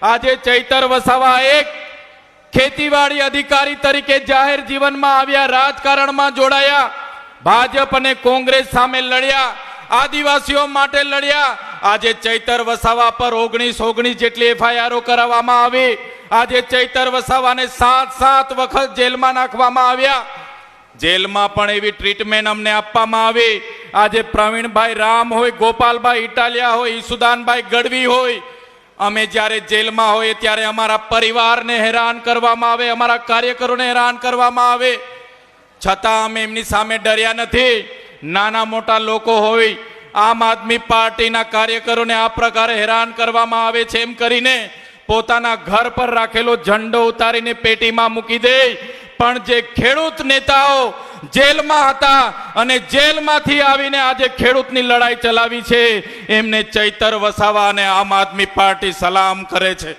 આજે ચૈતર વસાવા એક ખેતીવાડી અધિકારી તરીકે જાહેર જીવનમાં આવ્યા, રાજકારણમાં જોડાયા, ભાજપ અને કોંગ્રેસ સામે લડ્યા, આદિવાસીઓ માટે લડ્યા. આજે ચૈતર વસાવા પર 19 જેટલી FIR કરાવવામાં આવી. આજે ચૈતર વસાવાને 7 વખત જેલમાં નાખવામાં આવ્યા. જેલમાં પણ એવી ટ્રીટમેન્ટ અમને આપવામાં આવી. આજે પ્રવીણભાઈ રામ હોય, ગોપાલભાઈ ઇટાલિયા હોય, ઈસુદાનભાઈ ગઢવી હોય, અમે જ્યારે જેલમાં હોઈએ ત્યારે અમારા પરિવારને હેરાન કરવામાં આવે, અમારા કાર્યકરોને હેરાન કરવામાં આવે, છતાં અમે એમની સામે ડર્યા નથી. નાના મોટા લોકો હોય, આમ આદમી પાર્ટીના કાર્યકરોને આ પ્રકારે હેરાન કરવામાં આવે છે એમ કરીને પોતાના ઘર પર રાખેલો ઝંડો ઉતારીને પેટીમાં મૂકી દે. પણ જે ખેડૂત નેતાઓ જેલમાં હતા અને જેલમાંથી આવીને આજે ખેડૂતની લડાઈ ચલાવી છે, એમને ચૈતર વસાવા અને આમ આદમી પાર્ટી સલામ કરે છે.